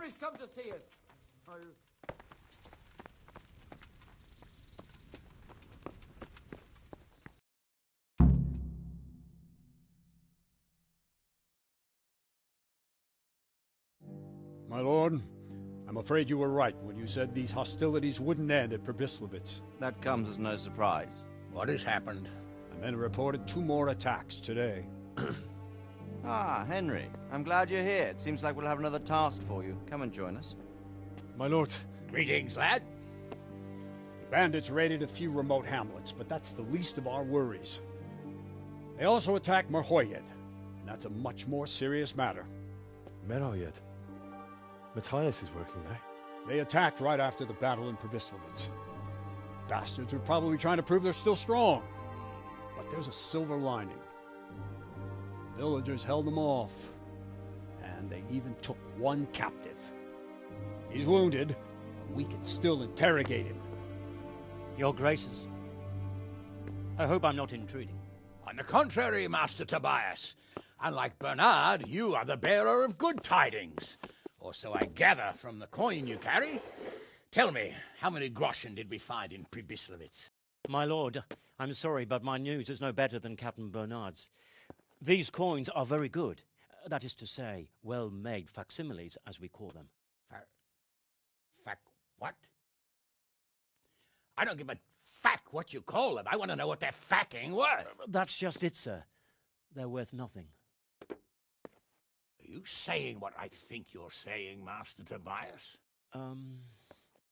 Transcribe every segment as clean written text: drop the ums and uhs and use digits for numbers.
Henry's come to see us. My lord, I'm afraid you were right when you said these hostilities wouldn't end at Przemyslowice. That comes as no surprise. What has happened? The men reported 2 more attacks today. Ah, Henry. I'm glad you're here. It seems like we'll have another task for you. Come and join us. My lord. Greetings, lad. The bandits raided a few remote hamlets, but that's the least of our worries. They also attacked Merhoyed, and that's a much more serious matter. Merhoyed? Matthias is working there. They attacked right after the battle in Przemyslowice. Bastards were probably trying to prove they're still strong. But there's a silver lining. The villagers held them off, and they even took 1 captive. He's wounded, but we can still interrogate him. Your Graces, I hope I'm not intruding. On the contrary, Master Tobias. Unlike Bernard, you are the bearer of good tidings. Or so I gather from the coin you carry. Tell me, how many groschen did we find in Przemyslowice? My lord, I'm sorry, but my news is no better than Captain Bernard's. These coins are very good. That is to say, well-made facsimiles, as we call them. What? I don't give a what you call them. I want to know what they're facking worth. That's just it, sir. They're worth nothing. Are you saying what I think you're saying, Master Tobias?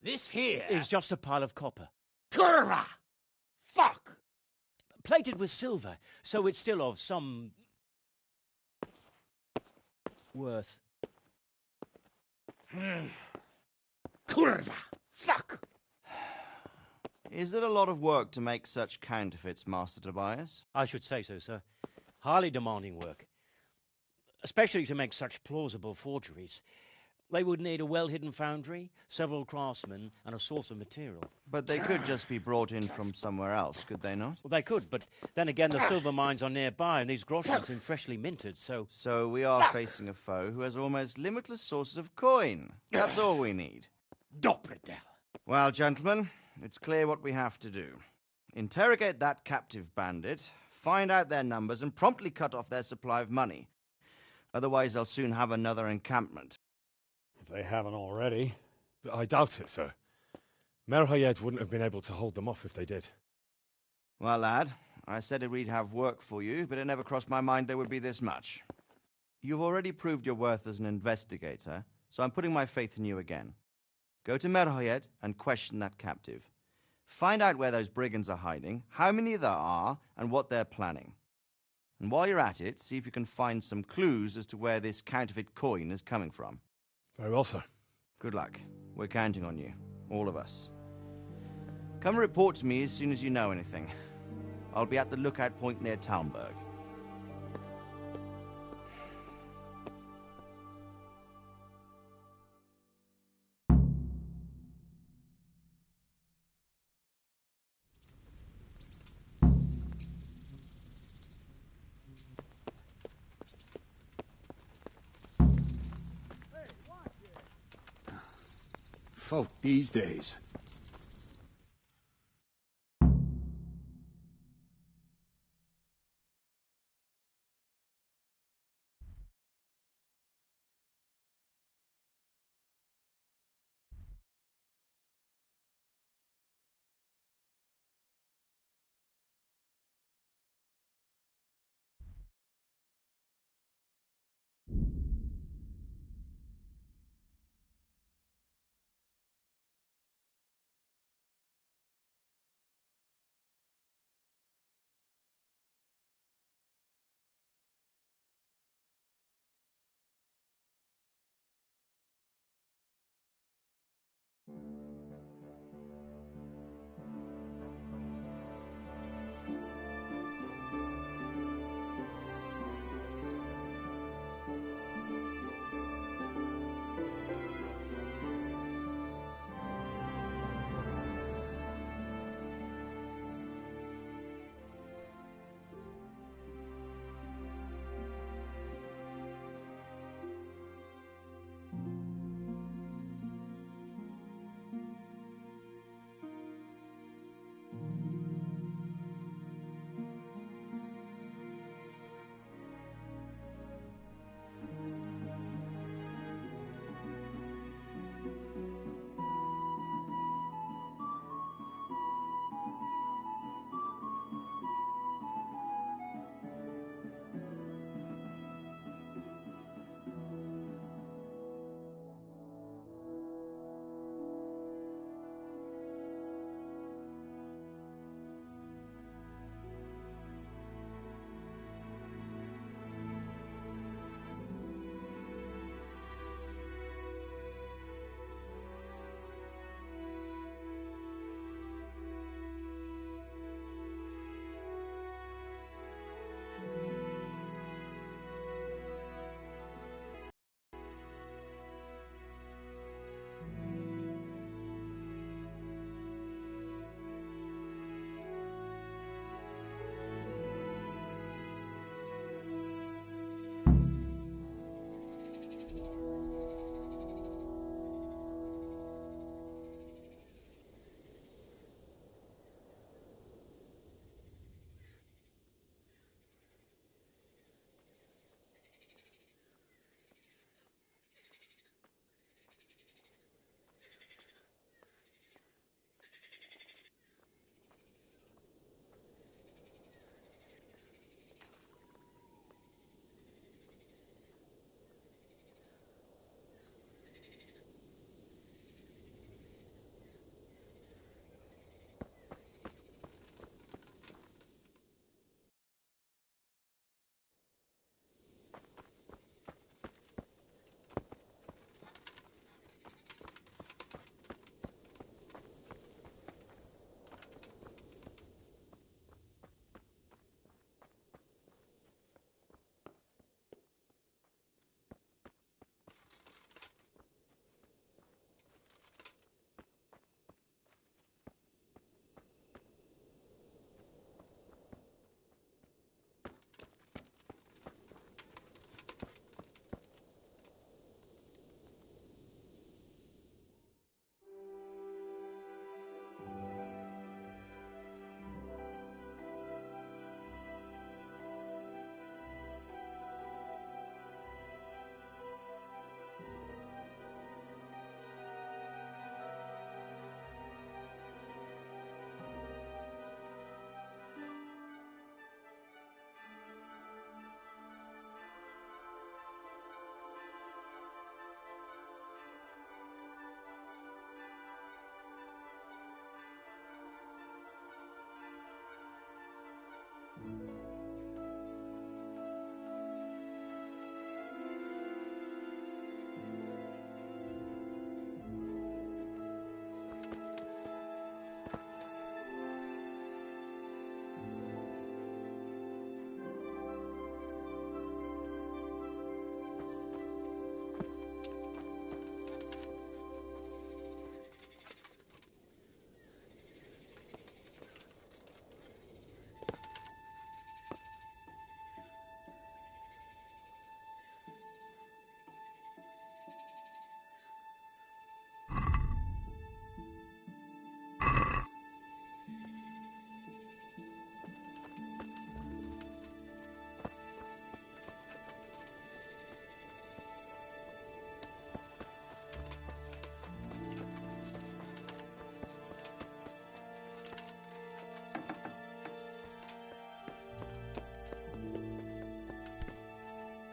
This here is just a pile of copper. Kurva! Fuck! Plated with silver, so it's still of some worth. Kurva! Fuck! Is it a lot of work to make such counterfeits, Master Tobias? I should say so, sir. Highly demanding work. Especially to make such plausible forgeries. They would need a well-hidden foundry, several craftsmen, and a source of material. But they could just be brought in from somewhere else, could they not? Well, they could, but then again, the silver mines are nearby, and these groschen seem freshly minted, so... So we are facing a foe who has almost limitless sources of coin. That's all we need. Dopredel. Well, gentlemen, it's clear what we have to do. Interrogate that captive bandit, find out their numbers, and promptly cut off their supply of money. Otherwise, they'll soon have another encampment. If they haven't already. I doubt it, sir. Merhoyed wouldn't have been able to hold them off if they did. Well, lad, I said we'd have work for you, but it never crossed my mind there would be this much. You've already proved your worth as an investigator, so I'm putting my faith in you again. Go to Merhoyed and question that captive. Find out where those brigands are hiding, how many there are, and what they're planning. And while you're at it, see if you can find some clues as to where this counterfeit coin is coming from. Very well, sir. Good luck. We're counting on you. All of us. Come report to me as soon as you know anything. I'll be at the lookout point near Talmberg. Folk these days.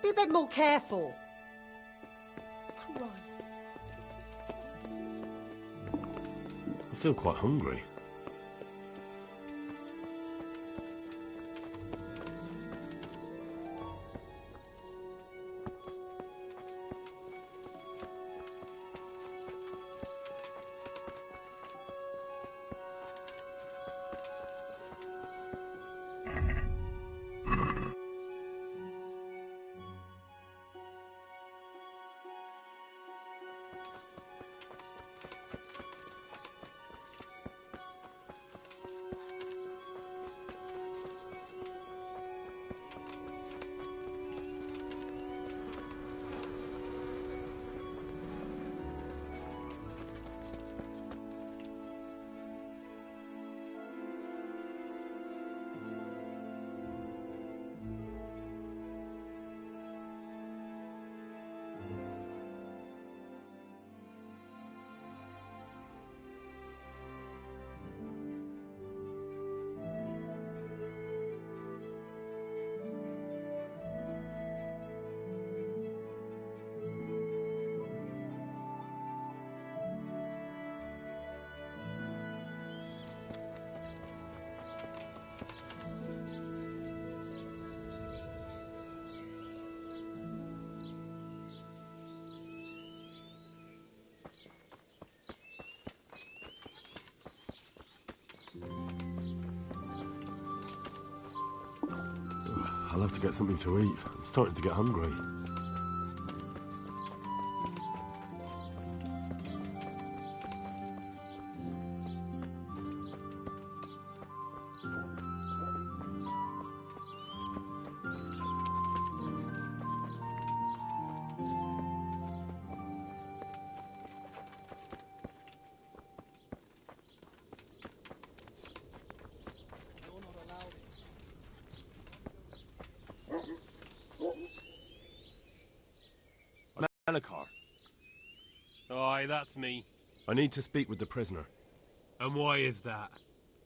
Be a bit more careful. Christ. I feel quite hungry. I'll have to get something to eat. I'm starting to get hungry. Car. Aye, that's me. I need to speak with the prisoner. And why is that?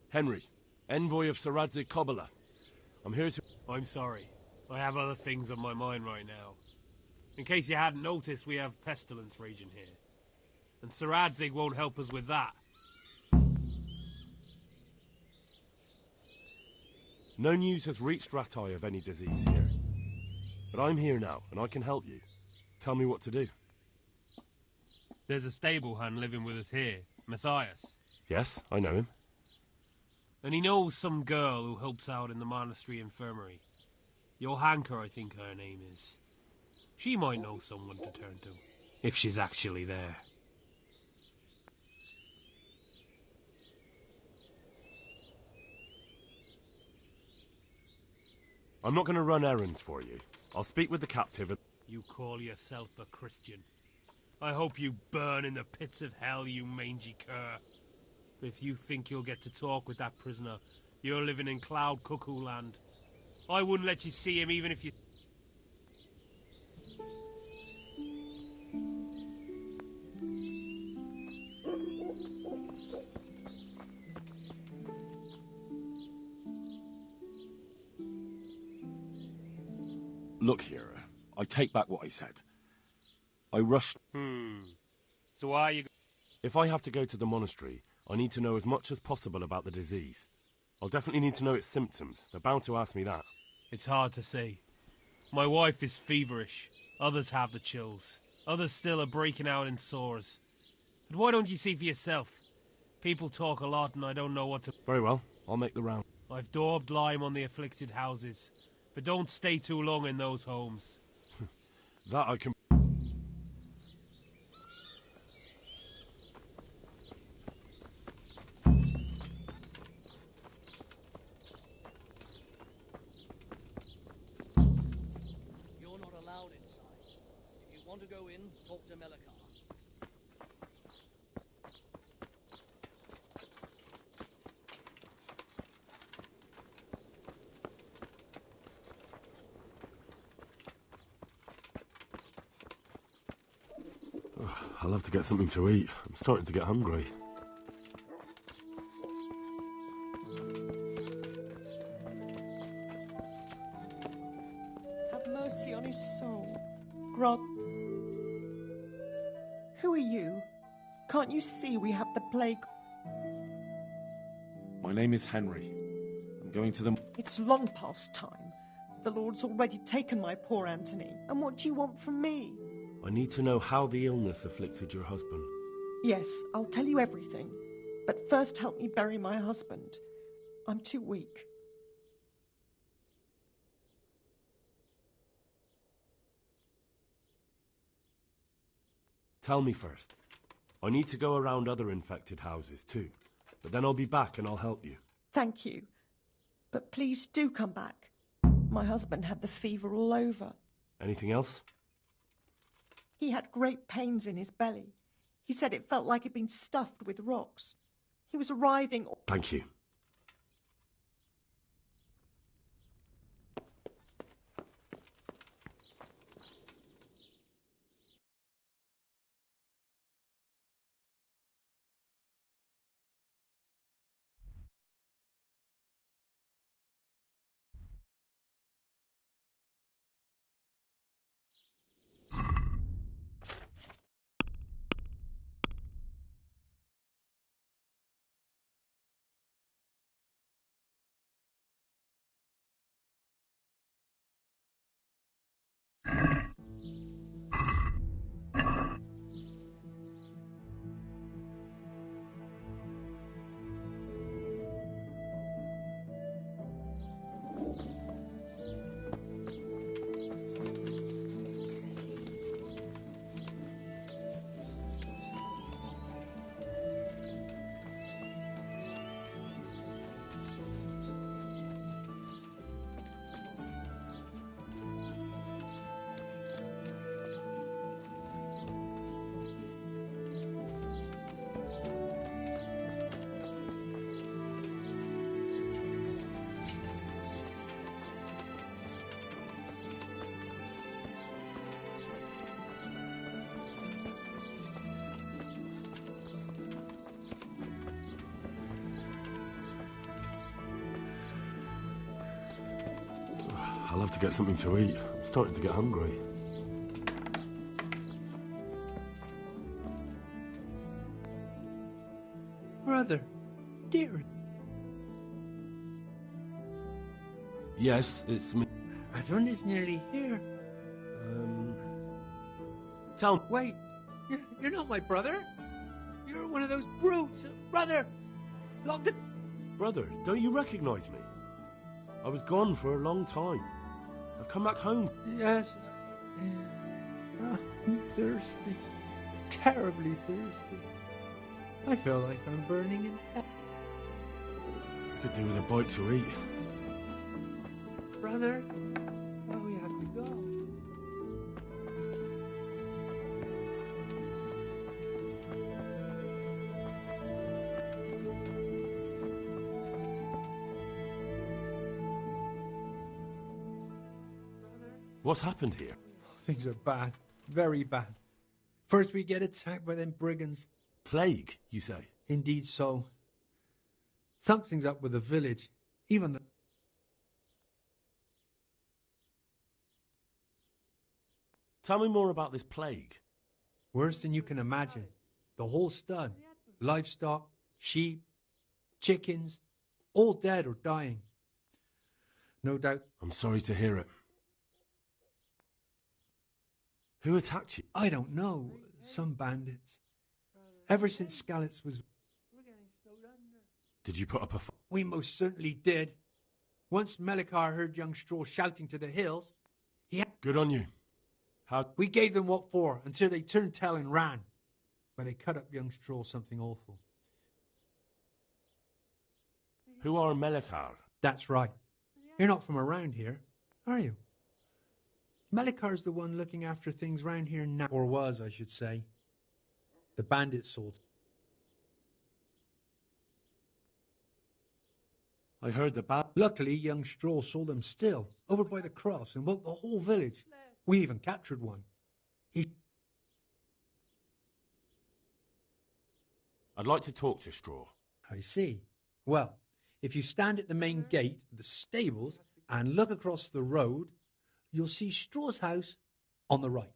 Henry, envoy of Sir Radzig Kobyla. I'm here to... I'm sorry. I have other things on my mind right now. In case you hadn't noticed, we have pestilence raging here. And Sir Radzig won't help us with that. No news has reached Ratai of any disease here. But I'm here now, and I can help you. Tell me what to do. There's a stable hand living with us here, Matthias. Yes, I know him. And he knows some girl who helps out in the monastery infirmary. Johanka, I think her name is. She might know someone to turn to, if she's actually there. I'm not going to run errands for you. I'll speak with the captive and... You call yourself a Christian. I hope you burn in the pits of hell, you mangy cur. If you think you'll get to talk with that prisoner, you're living in cloud cuckoo land. I wouldn't let you see him even if you... Look here, I take back what I said. I rushed... So why are you... If I have to go to the monastery, I need to know as much as possible about the disease. I'll definitely need to know its symptoms. They're bound to ask me that. It's hard to say. My wife is feverish. Others have the chills. Others still are breaking out in sores. But why don't you see for yourself? People talk a lot and I don't know what to... Very well. I'll make the round. I've daubed lime on the afflicted houses. But don't stay too long in those homes. That I can... You're not allowed inside. If you want to go in, talk to Melikar. I'll have to get something to eat. I'm starting to get hungry. Have mercy on his soul. Grant... Who are you? Can't you see we have the plague? My name is Henry. I'm going to the... It's long past time. The Lord's already taken my poor Anthony. And what do you want from me? I need to know how the illness afflicted your husband. Yes, I'll tell you everything. But first help me bury my husband. I'm too weak. Tell me first. I need to go around other infected houses too. But then I'll be back and I'll help you. Thank you. But please do come back. My husband had the fever all over. Anything else? He had great pains in his belly. He said it felt like it'd been stuffed with rocks. He was writhing... Thank you. I'll have to get something to eat. I'm starting to get hungry. Brother, dear. Yes, it's me. Everyone is nearly here. Tell me. Wait, you're not my brother. You're one of those brutes. Brother, lock the... Brother, don't you recognize me? I was gone for a long time. I've come back home. Yes. I'm thirsty. Terribly thirsty. I feel like I'm burning in hell. I could do with a bite to eat. Brother, well, we have to go. What's happened here? Things are bad. Very bad. First we get attacked by them brigands. Plague, you say? Indeed so. Something's up with the village. Even the... Tell me more about this plague. Worse than you can imagine. The whole stud. Livestock, sheep, chickens, All dead or dying. No doubt. I'm sorry to hear it. Who attacked you? I don't know. Some bandits. Ever since Skalitz was... Did you put up a fight? We most certainly did. Once Melikar heard young Stroll shouting to the hills, he had... Good on you. How... We gave them what for, until they turned tail and ran. But they cut up young Stroll something awful. Who are Melikar? That's right. You're not from around here, are you? Melikar's the one looking after things round here now. Or was, I should say. The bandit sold. I heard the bad... Luckily, young Stroll sold them still, over by the cross, and woke the whole village. We even captured one. I'd like to talk to Straw. I see. Well, if you stand at the main gate of the stables and look across the road, you'll see Straw's house on the right.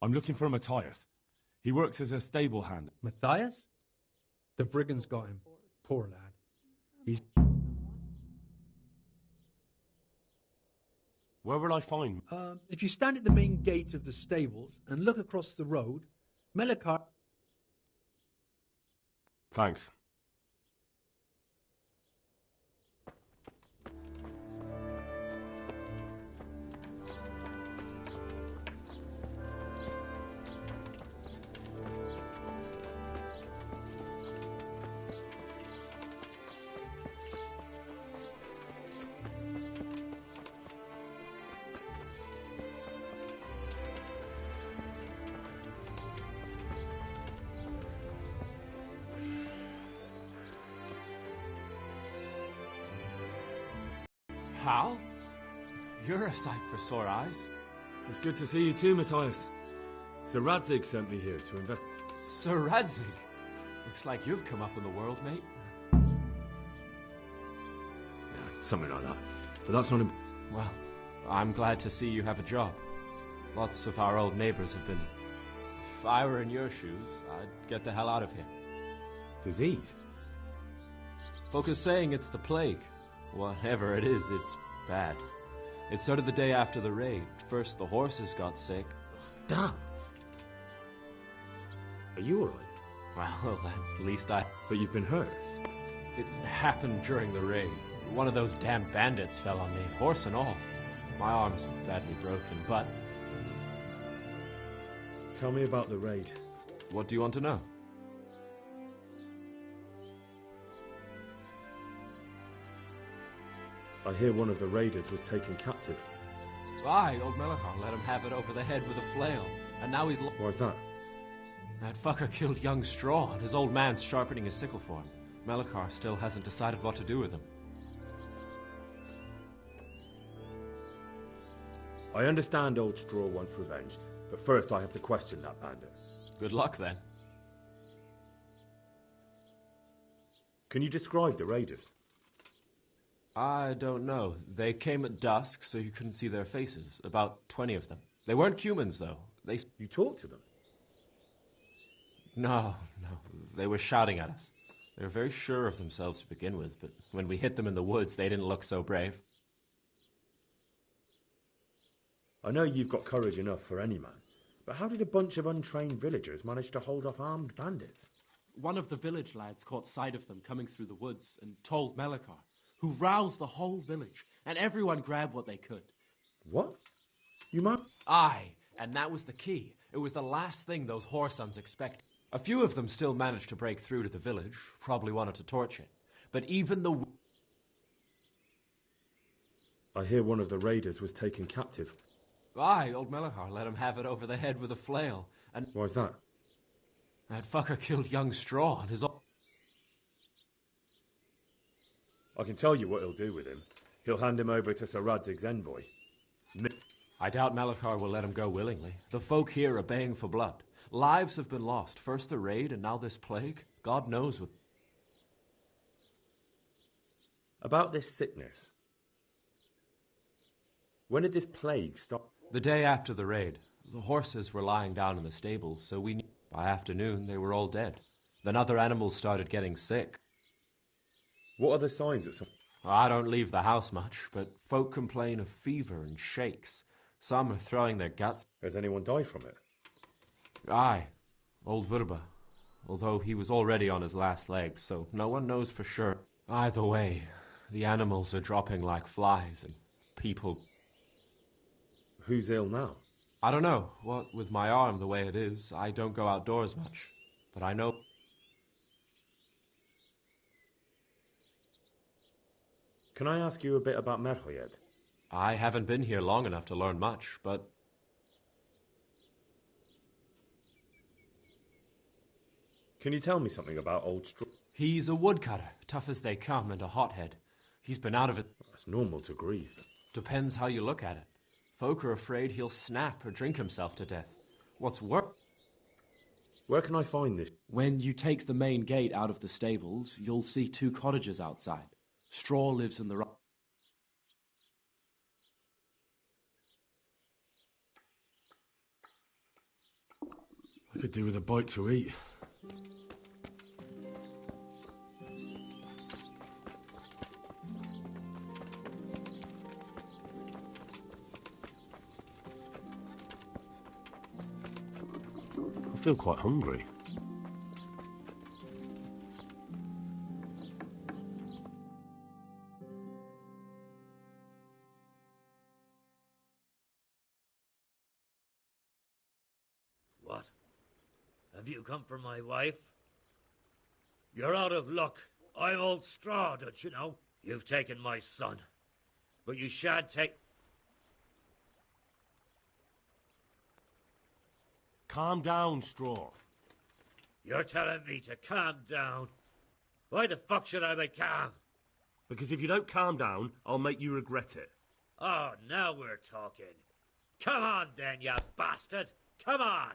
I'm looking for Matthias. He works as a stable hand. Matthias? The brigands got him. Poor lad. He's... Where will I find... if you stand at the main gate of the stables and look across the road, Melikar... Thanks. Hal? You're a sight for sore eyes. It's good to see you too, Matthias. Sir Radzig sent me here to invest... Sir Radzig? Looks like you've come up in the world, mate. Yeah, something like that. But that's not... Well, I'm glad to see you have a job. Lots of our old neighbors have been... If I were in your shoes, I'd get the hell out of here. Disease? Folk are saying it's the plague. Whatever it is, it's bad. It started the day after the raid. First the horses got sick. Damn! Are you alright? Well, at least I... But you've been hurt? It happened during the raid. One of those damn bandits fell on me, horse and all. My arm's badly broken, but... Tell me about the raid. What do you want to know? I hear one of the raiders was taken captive. Aye, old Melikar let him have it over the head with a flail, and now he's... Why's that? That fucker killed young Straw, and his old man's sharpening his sickle for him. Melikar still hasn't decided what to do with him. I understand old Straw wants revenge, but first I have to question that bandit. Good luck, then. Can you describe the raiders? I don't know. They came at dusk, so you couldn't see their faces. About 20 of them. They weren't humans, though. You talked to them? No. They were shouting at us. They were very sure of themselves to begin with, but when we hit them in the woods, they didn't look so brave. I know you've got courage enough for any man, but how did a bunch of untrained villagers manage to hold off armed bandits? One of the village lads caught sight of them coming through the woods and told Melikar, who roused the whole village, and everyone grabbed what they could. What? You might... Aye, and that was the key. It was the last thing those whoresons expected. A few of them still managed to break through to the village, probably wanted to torch it. But even the... I hear one of the raiders was taken captive. Aye, old Melikar let him have it over the head with a flail, and... Why's that? That fucker killed young Straw, and his... I can tell you what he'll do with him. He'll hand him over to Sir Radzig's envoy. I doubt Melikar will let him go willingly. The folk here are baying for blood. Lives have been lost. First the raid, and now this plague. God knows what... About this sickness. When did this plague stop? The day after the raid. The horses were lying down in the stables, so we knew by afternoon they were all dead. Then other animals started getting sick. What are the signs that some... I don't leave the house much, but folk complain of fever and shakes. Some are throwing their guts. Has anyone died from it? Aye, old Verba. Although he was already on his last legs, so no one knows for sure. Either way, the animals are dropping like flies, and people... Who's ill now? I don't know. What with my arm the way it is, I don't go outdoors much. But I know... Can I ask you a bit about Merho yet? I haven't been here long enough to learn much, but... Can you tell me something about old Straw? He's a woodcutter, tough as they come, and a hothead. He's been out of it... It's normal to grieve. Depends how you look at it. Folk are afraid he'll snap or drink himself to death. What's worse... Where can I find this? When you take the main gate out of the stables, you'll see 2 cottages outside. Straw lives in the... I could do with a bite to eat. I feel quite hungry. What? Have you come for my wife? You're out of luck. I'm old Straw, don't you know? You've taken my son. But you shan't take... Calm down, Straw. You're telling me to calm down? Why the fuck should I be calm? Because if you don't calm down, I'll make you regret it. Oh, now we're talking. Come on then, you bastard! Come on!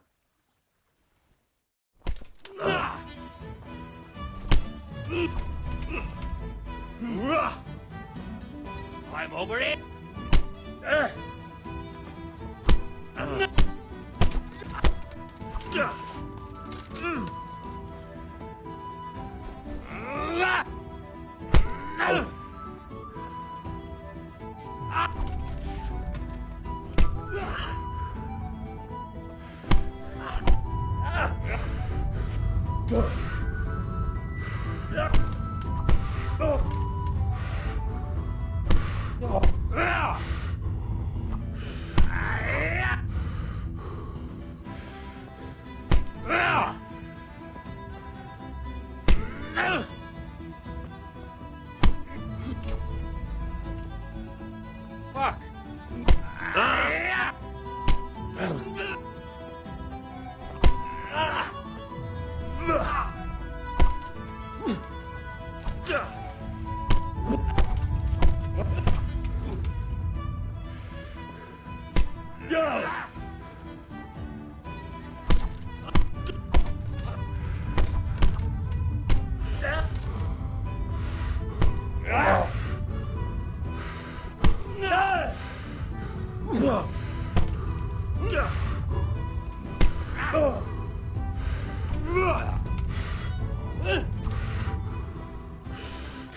I'm over it! Fuck!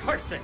Curse it!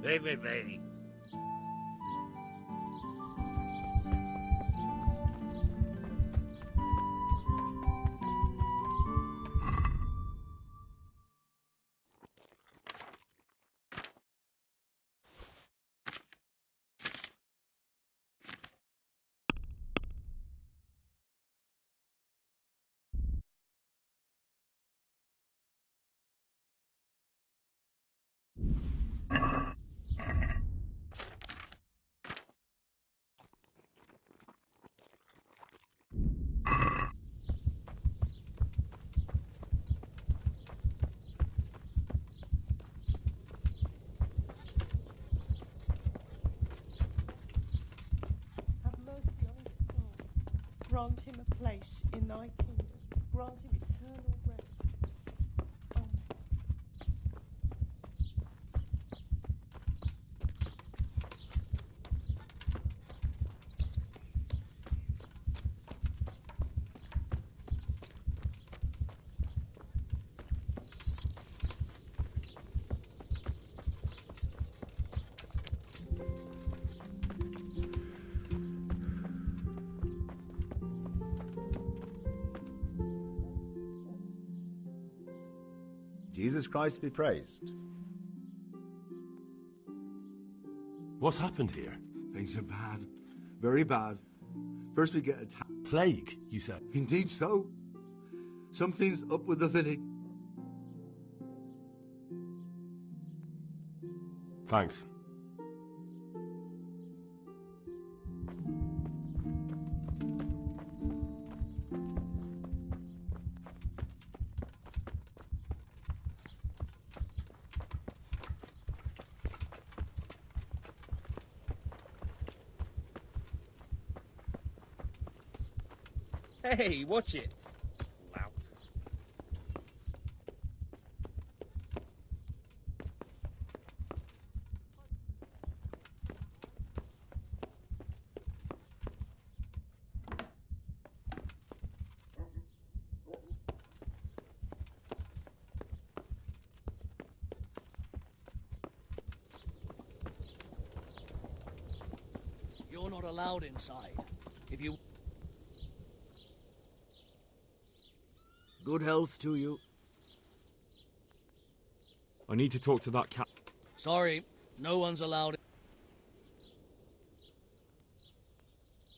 Leave me be. Grant him a place in thy kingdom. Grant him eternal rest. Amen. Jesus Christ be praised. What's happened here? Things are bad. Very bad. First we get attacked. Plague, you said? Indeed so. Something's up with the village. Thanks. Hey, watch it. Lout. You're not allowed inside. If you... Good health to you. I need to talk to that cat. Sorry, no one's allowed.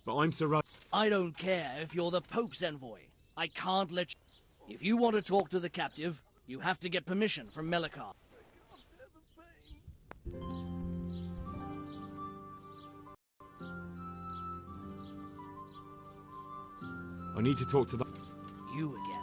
But I'm surrounded. I don't care if you're the Pope's envoy. I can't let you... If you want to talk to the captive, you have to get permission from Melikar. I need to talk to that. You again.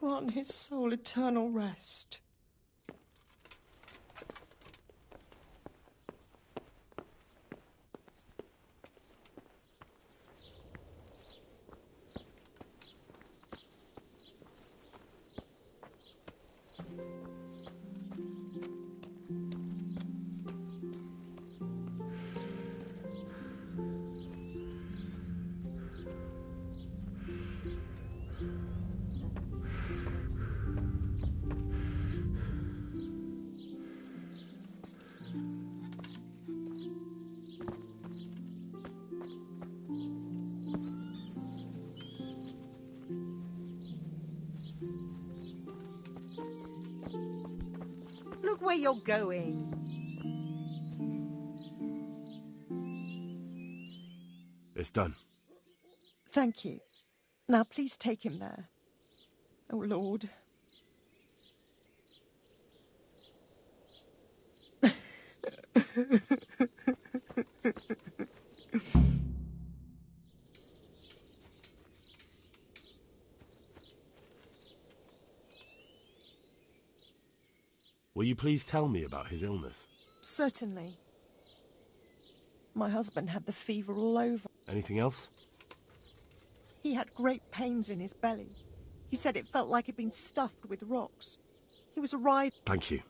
Grant his soul eternal rest. Look where you're going. It's done. Thank you. Now please take him there. Oh, Lord. Will you please tell me about his illness? Certainly. My husband had the fever all over. Anything else? He had great pains in his belly. He said it felt like it'd been stuffed with rocks. He was writhing. Thank you.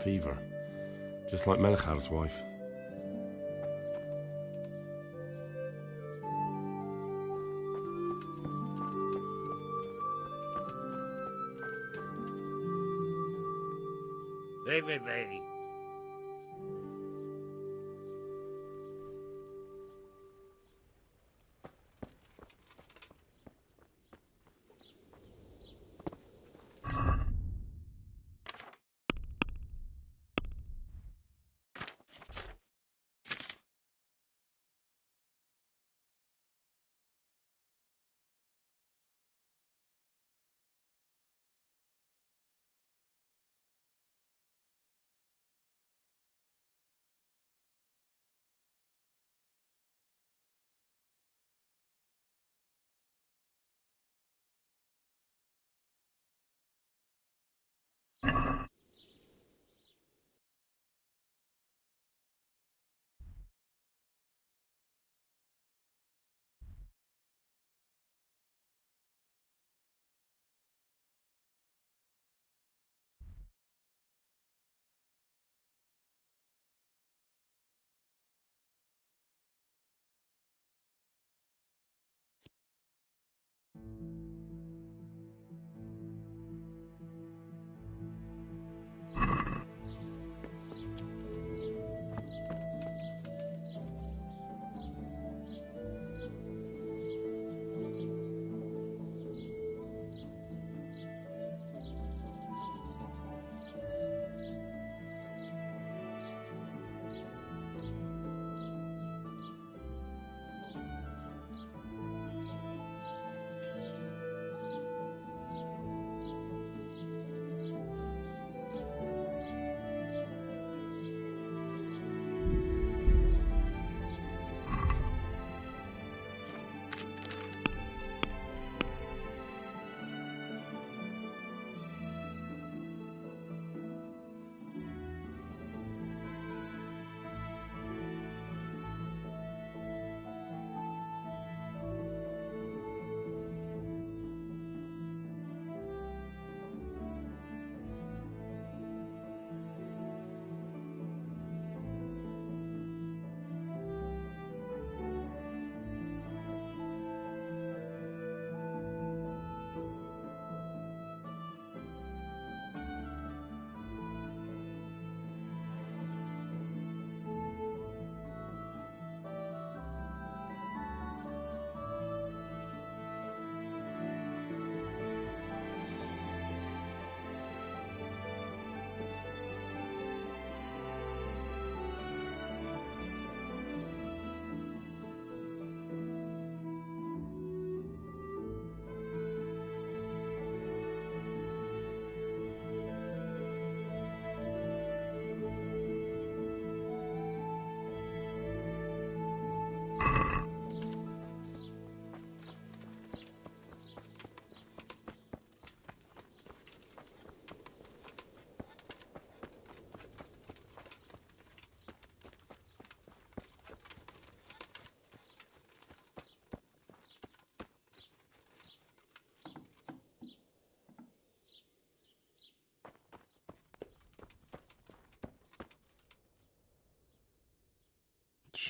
Fever. Just like Melchar's wife. Hey.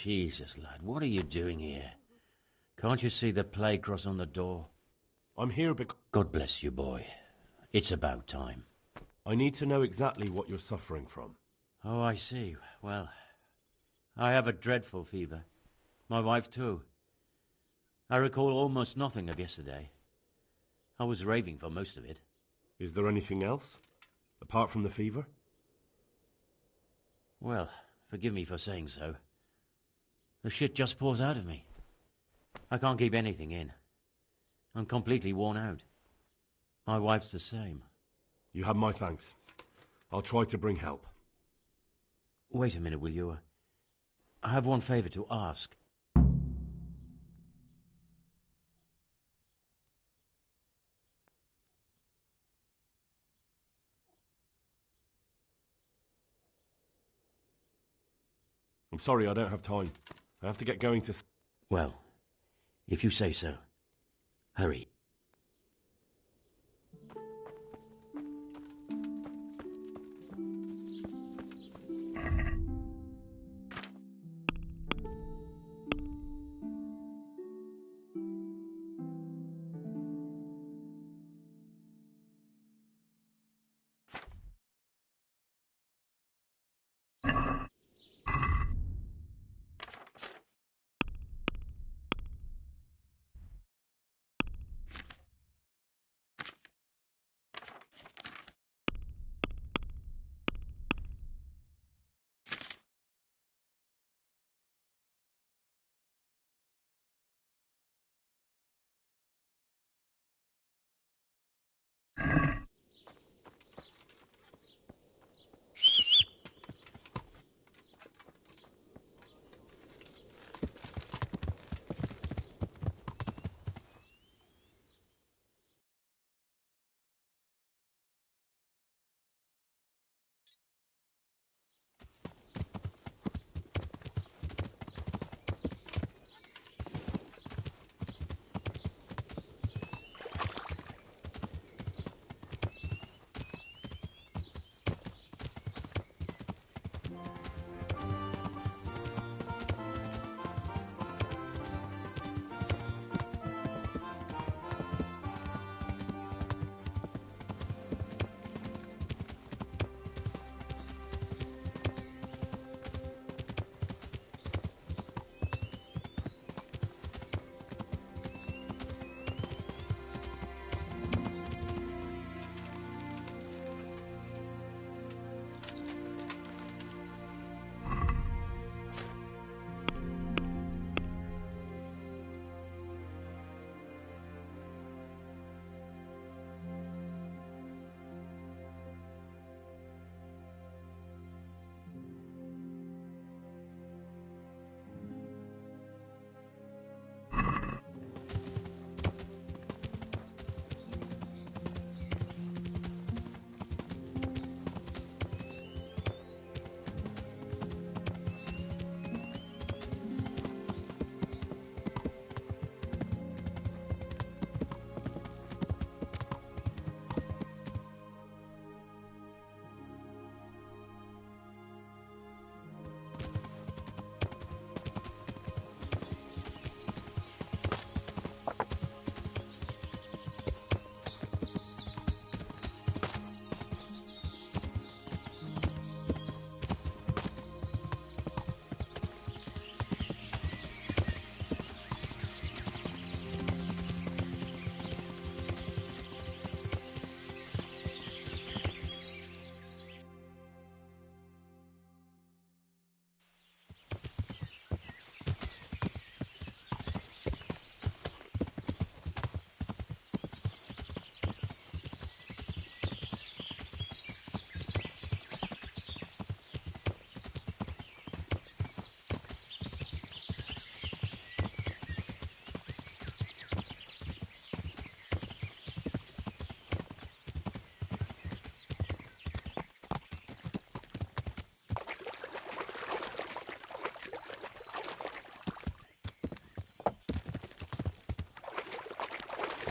Jesus, lad, what are you doing here? Can't you see the plague cross on the door? I'm here because... God bless you, boy. It's about time. I need to know exactly what you're suffering from. Oh, I see. Well, I have a dreadful fever. My wife, too. I recall almost nothing of yesterday. I was raving for most of it. Is there anything else? Apart from the fever? Well, forgive me for saying so. The shit just pours out of me. I can't keep anything in. I'm completely worn out. My wife's the same. You have my thanks. I'll try to bring help. Wait a minute, will you? I have one favor to ask. I'm sorry, I don't have time. I have to get going to... Well, if you say so. Hurry.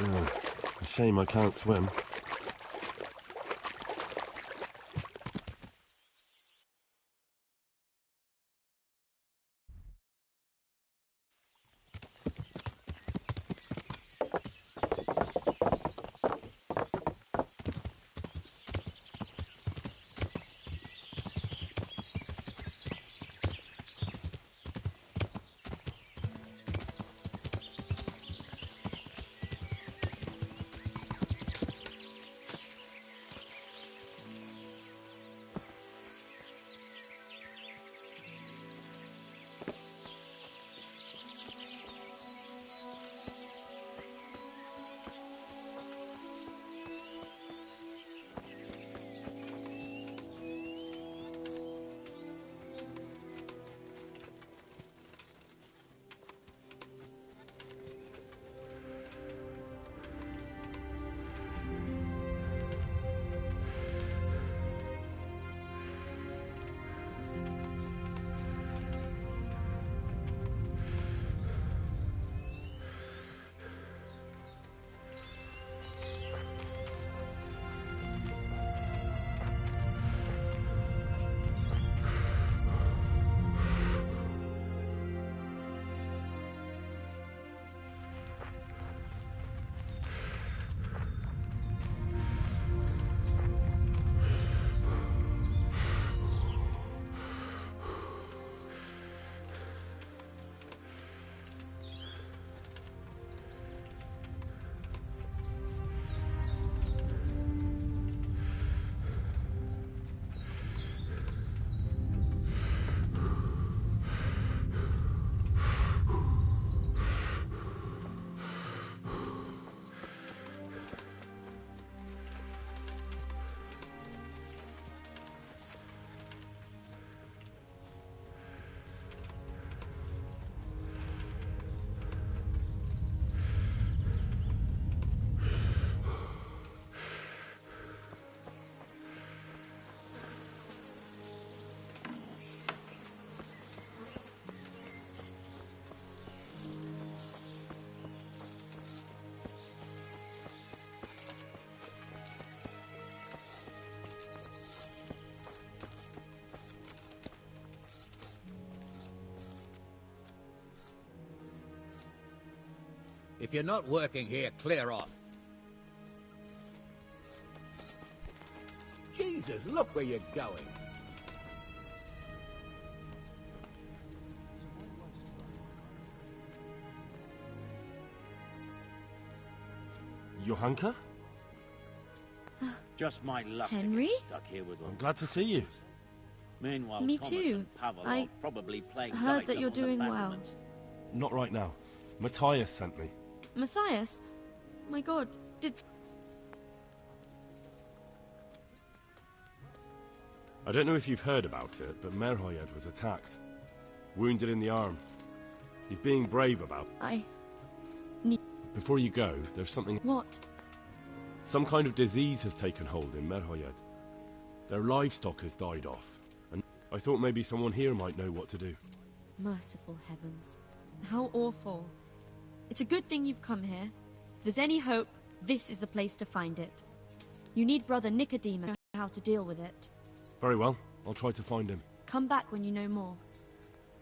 Oh, a shame I can't swim. If you're not working here, clear off. Jesus, look where you're going. Johanka? Just my luck Henry? to get stuck here with one. I'm glad to see you. Meanwhile, Me Thomas too. and Pavel I are probably playing heard dice that you're up on the doing well. battlements. Not right now. Matthias sent me. Matthias? My god, did... I don't know if you've heard about it, but Merhoyed was attacked. Wounded in the arm. He's being brave about it. Before you go, there's something... What? Some kind of disease has taken hold in Merhoyed. Their livestock has died off, and I thought maybe someone here might know what to do. Merciful heavens. How awful. It's a good thing you've come here. If there's any hope, this is the place to find it. You need Brother Nicodemus to know how to deal with it. Very well, I'll try to find him. Come back when you know more.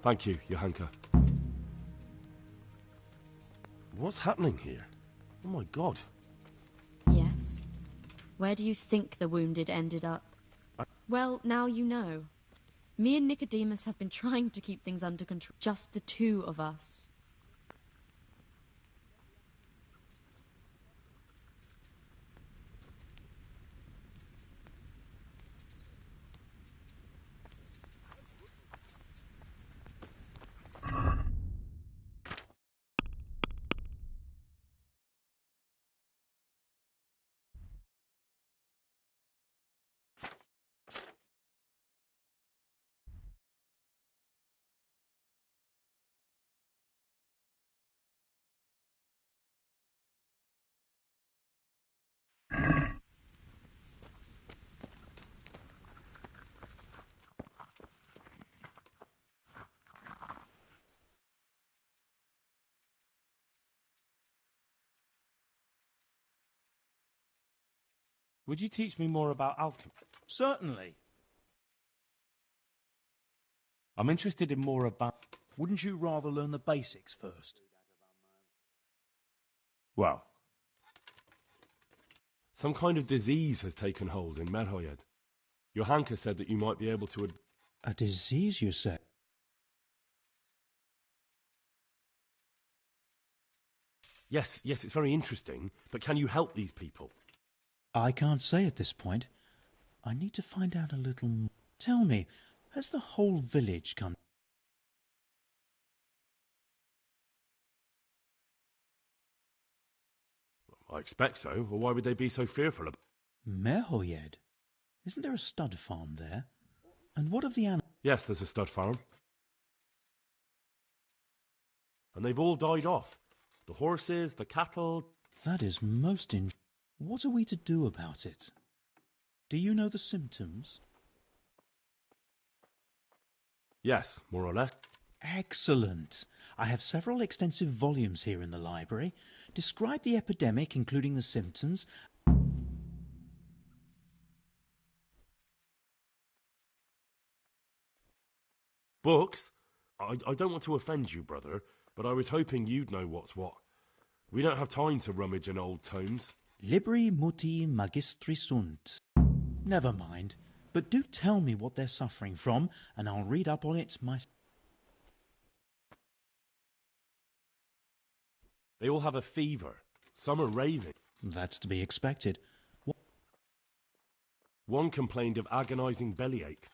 Thank you, Johanka. What's happening here? Oh my god. Yes. Where do you think the wounded ended up? Well, now you know. Me and Nicodemus have been trying to keep things under control. Just the two of us. Would you teach me more about alchemy? Certainly. I'm interested in more about... Wouldn't you rather learn the basics first? Well, some kind of disease has taken hold in Merhoyed. Johanka said that you might be able to... A disease, you say? Yes, it's very interesting, but can you help these people? I can't say at this point. I need to find out a little more. Tell me, has the whole village come... I expect so, or why would they be so fearful of... Merhoyed? Isn't there a stud farm there? And what of the animals? Yes, there's a stud farm. And they've all died off. The horses, the cattle... That is most What are we to do about it? Do you know the symptoms? Yes, more or less. Excellent. I have several extensive volumes here in the library. Describe the epidemic, including the symptoms. Books? I don't want to offend you, brother, but I was hoping you'd know what's what. We don't have time to rummage in old tomes. Libri muti magistri sunt. Never mind, but do tell me what they're suffering from, and I'll read up on it myself. They all have a fever. Some are raving. That's to be expected. One complained of agonizing bellyache.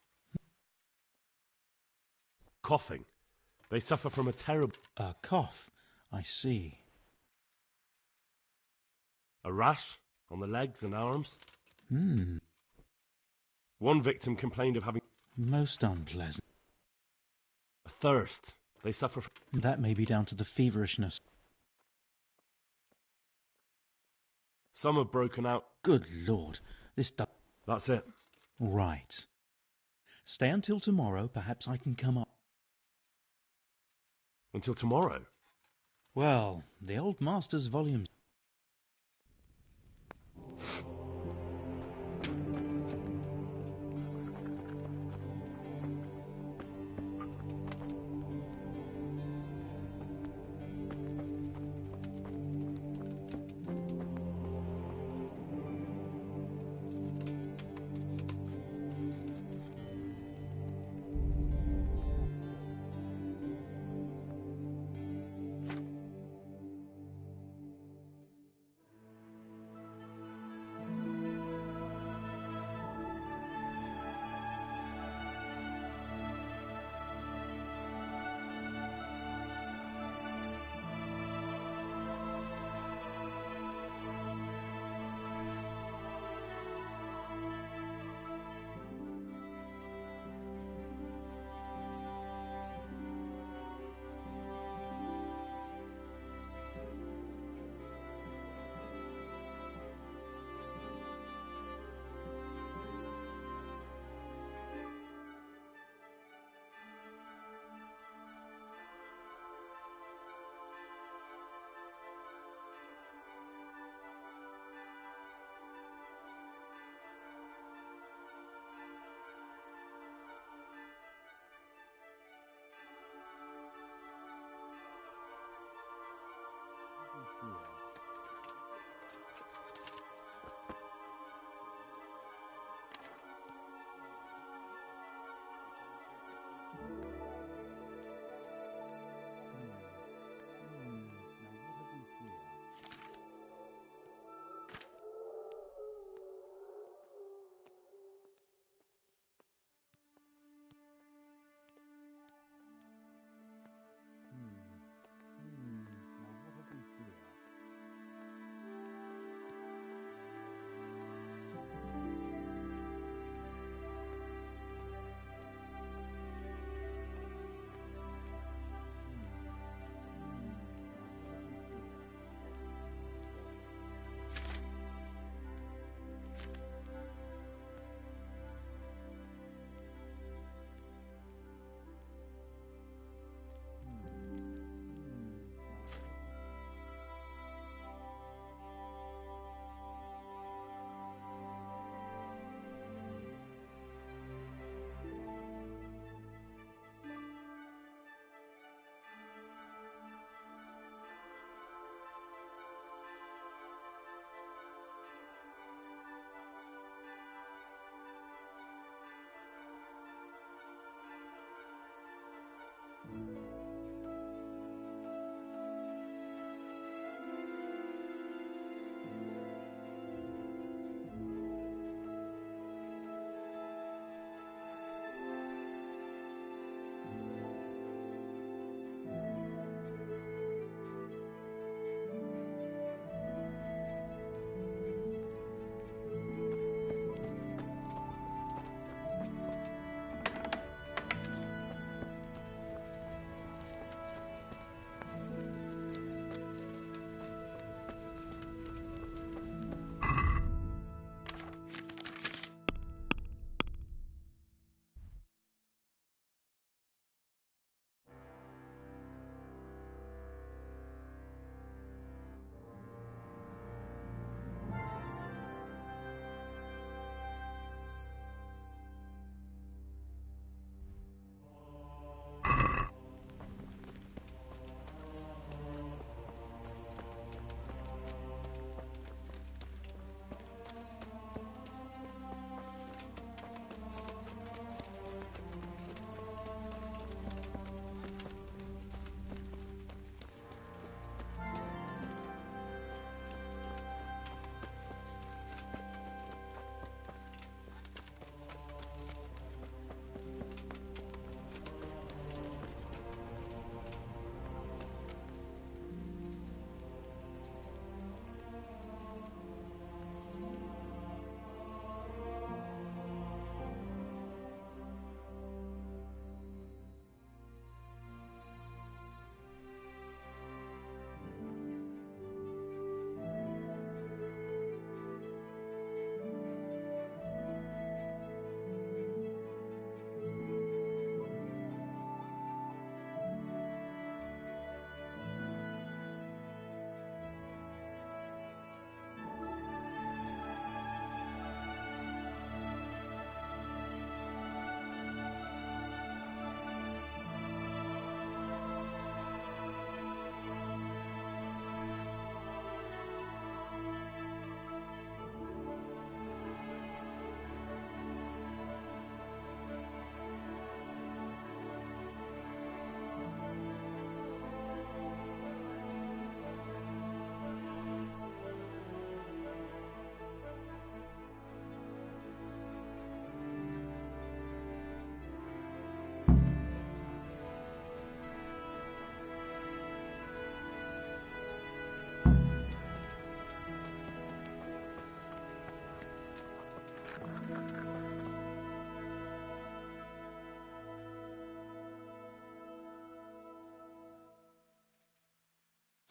Coughing. They suffer from a terrible... A cough, I see. A rash on the legs and arms. Hmm. One victim complained of having... Most unpleasant. A thirst. They suffer from... That may be down to the feverishness. Some have broken out... Good Lord, this... That's it. Right. Stay until tomorrow, perhaps I can come up. Until tomorrow? Well, the old master's volumes...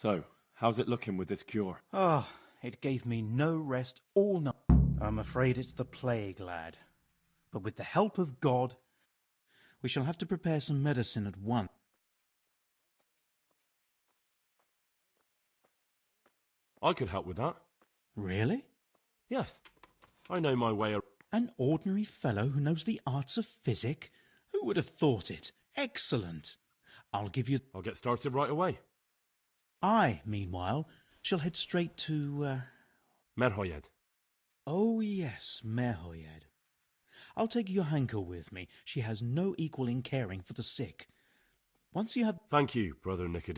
So, how's it looking with this cure? Oh, it gave me no rest all night. I'm afraid it's the plague, lad. But with the help of God, we shall have to prepare some medicine at once. I could help with that. Really? Yes. I know my way around. An ordinary fellow who knows the arts of physic? Who would have thought it? Excellent. I'll get started right away. I, meanwhile, shall head straight to, Merhoyed. Oh, yes, Merhoyed. I'll take Johanka with me. She has no equal in caring for the sick. Once you have... Thank you, Brother Nicodemus.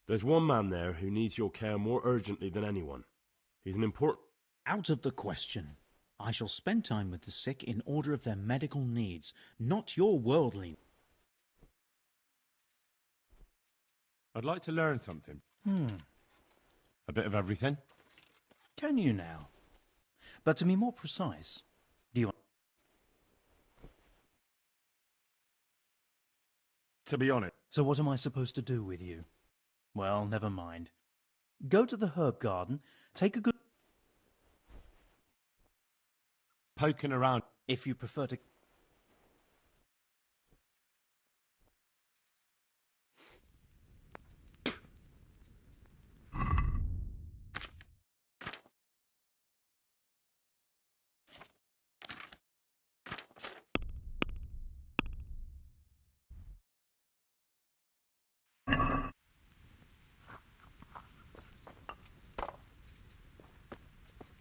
There's one man there who needs your care more urgently than anyone. He's an important... Out of the question. I shall spend time with the sick in order of their medical needs, not your worldly... I'd like to learn something. A bit of everything. Can you now? But to be more precise, do you... To be honest. So what am I supposed to do with you? Well, never mind. Go to the herb garden, take a good... Poking around. If you prefer to...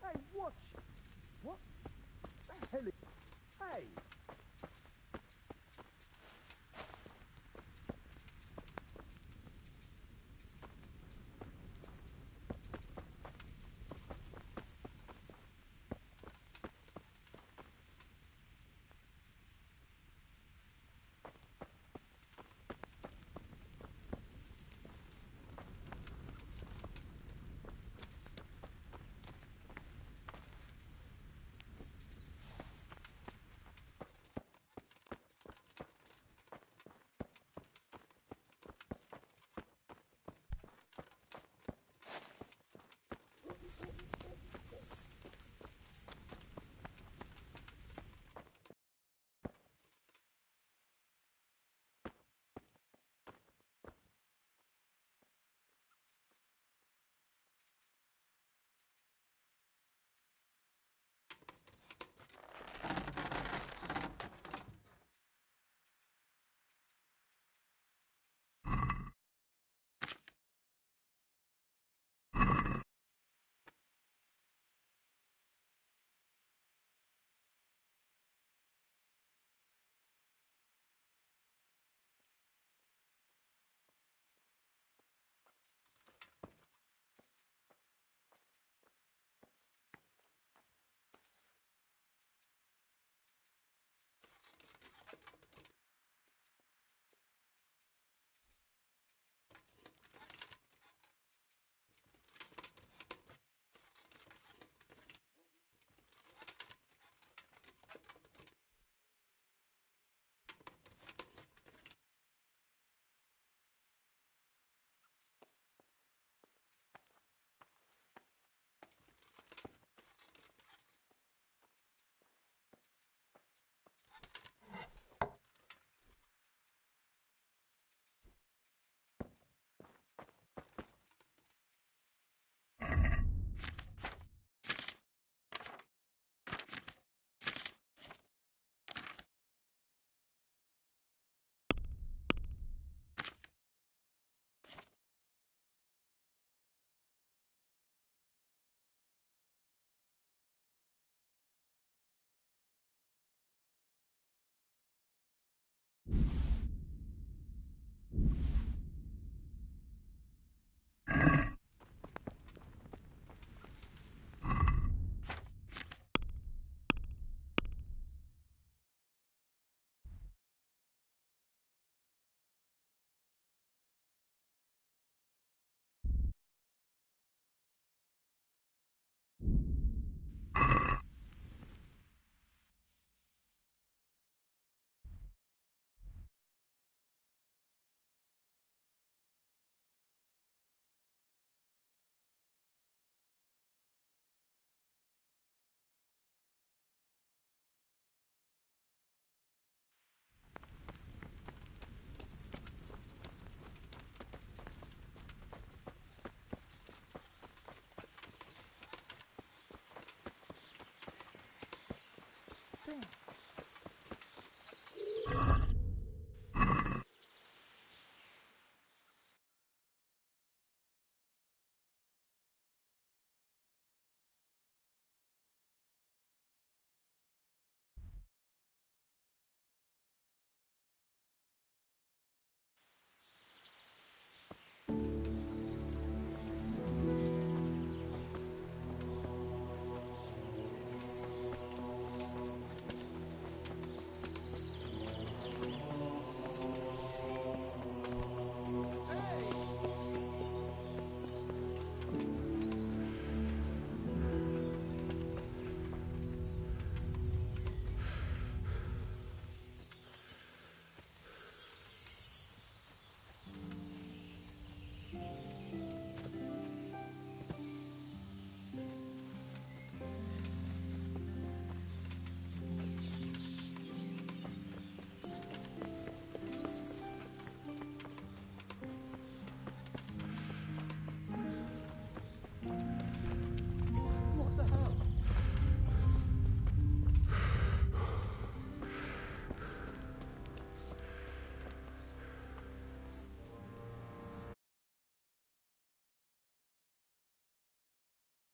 Hey, watch! What the hell is... Hey!